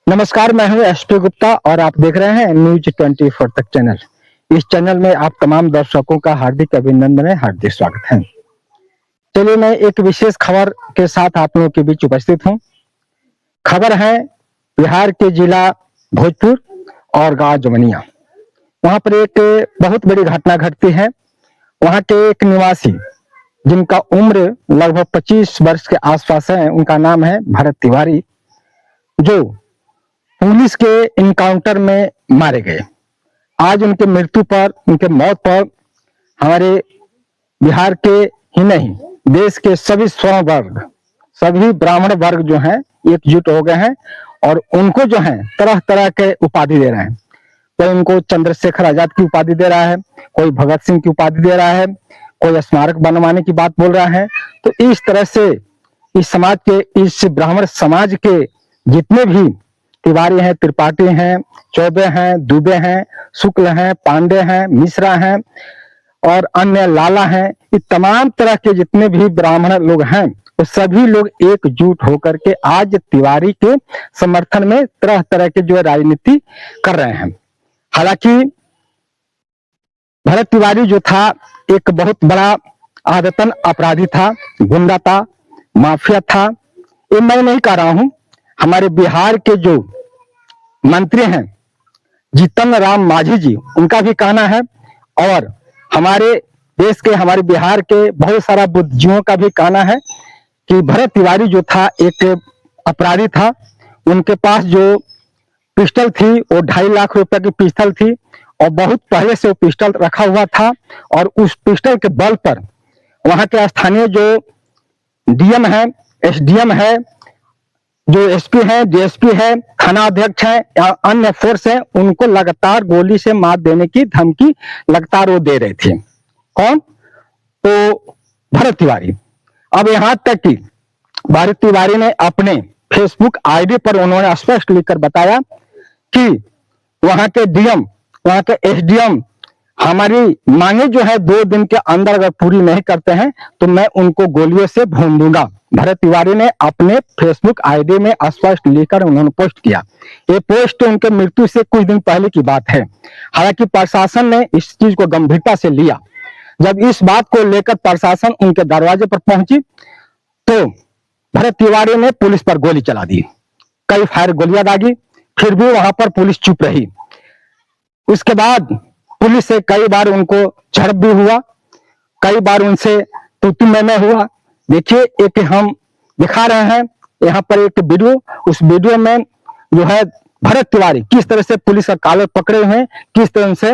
नमस्कार, मैं हूं एसपी गुप्ता और आप देख रहे हैं न्यूज 24 तक चैनल। इस चैनल में आप तमाम दर्शकों का हार्दिक अभिनंदन है, हार्दिक स्वागत है। चलिए, मैं एक विशेष खबर के साथ आप लोगों के बीच उपस्थित हूं। खबर है बिहार के जिला भोजपुर और गांव जमनिया। वहां पर एक बहुत बड़ी घटना घटती है। वहां के एक निवासी जिनका उम्र लगभग 25 वर्ष के आसपास है, उनका नाम है भरत तिवारी, जो पुलिस के इनकाउंटर में मारे गए। आज उनके मृत्यु पर, उनके मौत पर हमारे बिहार के ही नहीं, देश के सभी स्वर्ण वर्ग, सभी ब्राह्मण वर्ग जो हैं एकजुट हो गए हैं और उनको जो है तरह तरह के उपाधि दे रहे हैं। कोई उनको चंद्रशेखर आजाद की उपाधि दे रहा है, कोई भगत सिंह की उपाधि दे रहा है, कोई स्मारक बनवाने की बात बोल रहा है। तो इस तरह से इस समाज के, इस ब्राह्मण समाज के जितने भी तिवारी हैं, त्रिपाठी हैं, चौबे हैं, दुबे हैं, शुक्ल हैं, पांडे हैं, मिश्रा हैं और अन्य लाला हैं, ये तमाम तरह के जितने भी ब्राह्मण लोग हैं, वो सभी लोग एकजुट होकर के आज तिवारी के समर्थन में तरह तरह के जो राजनीति कर रहे हैं। हालांकि भरत तिवारी जो था एक बहुत बड़ा आदतन अपराधी था, गुंडा था, माफिया था। ये मैं नहीं कह रहा हूं, हमारे बिहार के जो मंत्री हैं जीतन राम मांझी जी, उनका भी कहना है और हमारे देश के, हमारे बिहार के बहुत सारा बुद्धिजीवियों का भी कहना है कि भरत तिवारी जो था एक अपराधी था। उनके पास जो पिस्टल थी वो 2.5 लाख रुपए की पिस्टल थी और बहुत पहले से वो पिस्टल रखा हुआ था और उस पिस्टल के बल पर वहां के स्थानीय जो डीएम है, एसडीएम है, जो एसपी है, डीएसपी है, थाना अध्यक्ष है या अन्य फोर्स है, उनको लगातार गोली से मार देने की धमकी लगातार वो दे रहे थे। कौन? तो भरत तिवारी। अब यहां तक कि भरत तिवारी ने अपने फेसबुक आईडी पर उन्होंने स्पष्ट लिखकर बताया कि वहां के डीएम, वहां के एसडीएम हमारी मांगे जो है 2 दिन के अंदर अगर पूरी नहीं करते हैं तो मैं उनको गोलियों से भून दूंगा। भरत तिवारी ने अपने फेसबुक आईडी में स्पष्ट लिखकर उन्होंने पोस्ट किया। ये पोस्ट उनके मृत्यु से कुछ दिन पहले की बात है। हालांकि प्रशासन ने इस चीज को गंभीरता से लिया। जब इस बात को लेकर प्रशासन उनके दरवाजे पर पहुंची तो भरत तिवारी ने पुलिस पर गोली चला दी, कई फायर गोलियां दागी, फिर भी वहां पर पुलिस चुप रही। उसके बाद पुलिस से कई बार उनको झड़प भी हुआ, कई बार उनसे तू मैं हुआ। देखिए, एक हम दिखा रहे हैं यहाँ पर एक वीडियो। उस वीडियो में जो है भरत तिवारी किस तरह से पुलिस का कॉलर पकड़े हुए हैं, किस तरह से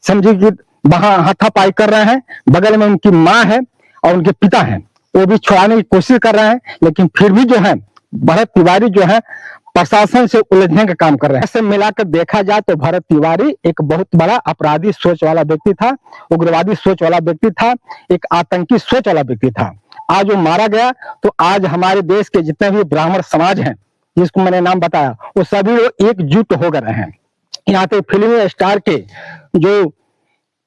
समझिए कि वहां हाथापाई कर रहे हैं। बगल में उनकी माँ है और उनके पिता हैं, वो भी छुड़ाने की कोशिश कर रहे हैं, लेकिन फिर भी जो है भरत तिवारी जो है प्रशासन से उलझने का काम कर रहे हैं। ऐसे मिलाकर देखा जाए तो भरत तिवारी एक बहुत बड़ा अपराधी सोच वाला व्यक्ति था, उग्रवादी सोच वाला व्यक्ति था, एक आतंकी सोच वाला व्यक्ति था। आज वो मारा गया तो आज हमारे देश के जितने भी ब्राह्मण समाज हैं, जिसको मैंने नाम बताया, वो सभी लोग एकजुट हो गए हैं। यहाँ पे फिल्मी स्टार के जो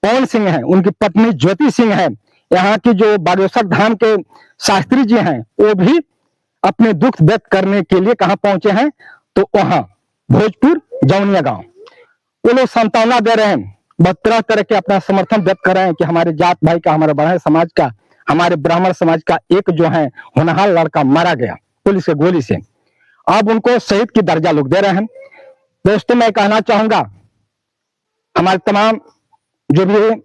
पवन सिंह है, उनकी पत्नी ज्योति सिंह है, यहाँ की जो बागेश्वर धाम के शास्त्री जी हैं, वो भी अपने दुख व्यक्त करने के लिए कहां पहुंचे हैं? तो वहां भोजपुर जौनिया गांव। वो लोग सांत्वना दे रहे हैं, तरह तरह के अपना समर्थन व्यक्त कर रहे हैं कि हमारे जात भाई का, हमारे ब्राह्मण समाज का, हमारे ब्राह्मण समाज का एक जो है होनहार लड़का मारा गया पुलिस के गोली से। अब उनको शहीद की दर्जा लोग दे रहे हैं। दोस्तों, मैं कहना चाहूंगा हमारे तमाम जो भी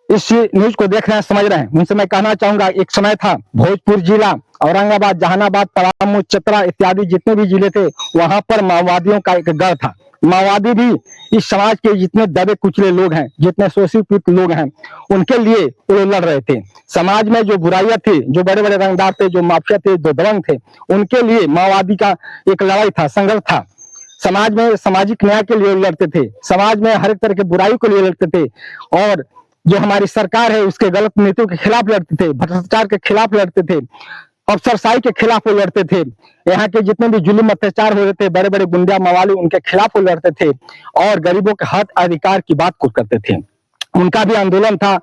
इस न्यूज को देख रहे हैं, समझ रहे हैं, उनसे मैं कहना चाहूंगा, एक समय था भोजपुर जिला, औरंगाबाद, जहानाबाद, पलामू, चतरा इत्यादि जितने भी जिले थे, वहां पर माओवादियों का एक गढ़ था। माओवादी भी इस समाज के जितने दबे कुचले लोग हैं, जितने शोषित पीड़ित लोग हैं, उनके लिए वो लड़ रहे थे। समाज में जो बुराइयां थी, जो बड़े बड़े रंगदार थे, जो माफिया थे, जो दबंग थे, उनके लिए माओवादी का एक लड़ाई था, संघर्ष था। समाज में सामाजिक न्याय के लिए लड़ते थे, समाज में हर एक तरह की बुराई के लिए लड़ते थे और जो हमारी सरकार है उसके गलत नीतियों के खिलाफ लड़ते थे, भ्रष्टाचार के खिलाफ लड़ते थे, अफसरशाही के खिलाफ वो लड़ते थे। यहाँ के जितने भी जुल्म अत्याचार हो रहे थे, बड़े बड़े गुंडा मवाली, उनके खिलाफ वो लड़ते थे और गरीबों के हक अधिकार की बात को करते थे। उनका भी आंदोलन था,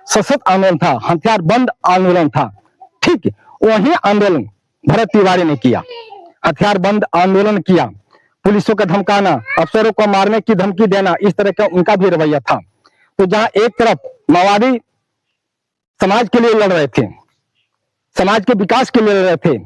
सशक्त आंदोलन था, हथियार बंद आंदोलन था। ठीक वही आंदोलन भरत तिवारी ने किया, हथियार बंद आंदोलन किया। पुलिसों का धमकाना, अफसरों को मारने की धमकी देना, इस तरह का उनका भी रवैया था। तो जहां एक तरफ माओवादी समाज के लिए लड़ रहे थे, समाज के विकास के लिए लड़ रहे थे,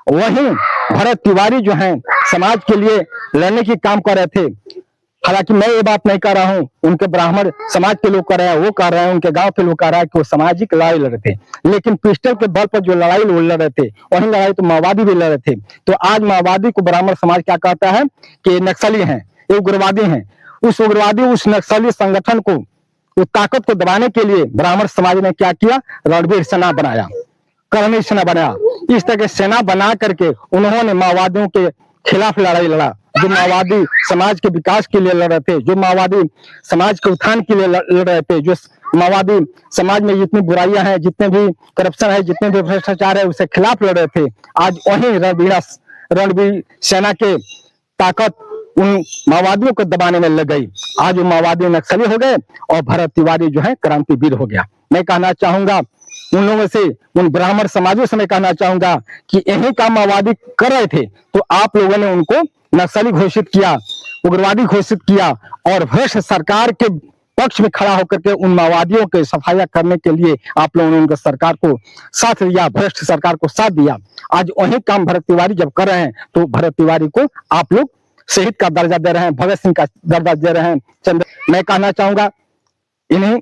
वहीं भरत तिवारी जो हैं समाज के लिए लड़ने की काम कर रहे थे। हालांकि मैं ये बात नहीं कर रहा हूं, उनके ब्राह्मण समाज के लोग कर रहे हैं, वो कर रहे हैं, उनके गांव के लोग कर रहे हैं कि वो सामाजिक लड़ाई लड़ रहे थे, लेकिन पिस्टल के बल पर जो लड़ाई लड़ रहे थे, वही लड़ाई तो माओवादी भी लड़ रहे थे। तो आज माओवादी को ब्राह्मण समाज क्या कहता है कि नक्सली हैं, ये उग्रवादी हैं। उस उग्रवादी, उस नक्सली संगठन को, उस ताकत को दबाने के लिए ब्राह्मण समाज ने क्या किया, रणबीर सेना बनाया, करनी सेना बनाया। इस तरह के सेना बना करके उन्होंने माओवादियों के खिलाफ लड़ाई लड़ा, जो माओवादी समाज के विकास के लिए लड़ रहे थे, जो माओवादी समाज के उत्थान के लिए लड़ रहे थे, जो माओवादी समाज में जितनी बुराइयां हैं, जितने भी करप्शन है, जितने भी भ्रष्टाचार है, उसके खिलाफ लड़ रहे थे। आज वही रणबीर सेना के ताकत उन माओवादियों को दबाने में लग गई। आज वो माओवादी नक्सली हो गए और भरत तिवारी जो है क्रांतिवीर हो गया। मैं कहना चाहूंगा उन लोगों से, उन ब्राह्मण समाजों से मैं कहना चाहूंगा कि यही काम माओवादी कर रहे थे, तो आप लोगों ने उनको नक्सली घोषित किया, उग्रवादी घोषित किया और भ्रष्ट सरकार के पक्ष में खड़ा होकर के उन माओवादियों के सफाया करने के लिए आप लोगों ने उनके सरकार को साथ दिया, भ्रष्ट सरकार को साथ दिया। आज वही काम भरत तिवारी जब कर रहे हैं, तो भरत तिवारी को आप लोग शहीद का दर्जा दे रहे हैं, भगत सिंह का दर्जा दे रहे हैं। मैं कहना चाहूंगा इन्हीं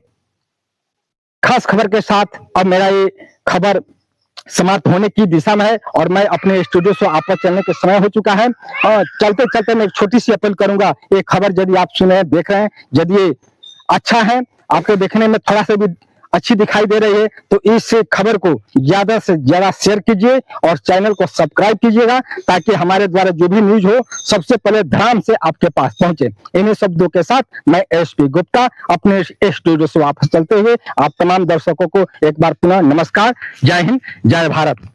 खास खबर के साथ अब मेरा ये खबर समाप्त होने की दिशा में है और मैं अपने स्टूडियो से वापस चलने के समय हो चुका है। और चलते चलते मैं एक छोटी सी अपील करूंगा, ये खबर यदि आप सुने, देख रहे हैं, यदि ये अच्छा है, आपको देखने में थोड़ा सा भी अच्छी दिखाई दे रही है, तो इस खबर को ज्यादा से ज्यादा शेयर कीजिए और चैनल को सब्सक्राइब कीजिएगा, ताकि हमारे द्वारा जो भी न्यूज हो सबसे पहले ध्यान से आपके पास पहुंचे। इन्हीं शब्दों के साथ मैं एसपी गुप्ता अपने स्टूडियो से वापस चलते हुए आप तमाम दर्शकों को एक बार पुनः नमस्कार, जय हिंद, जय भारत।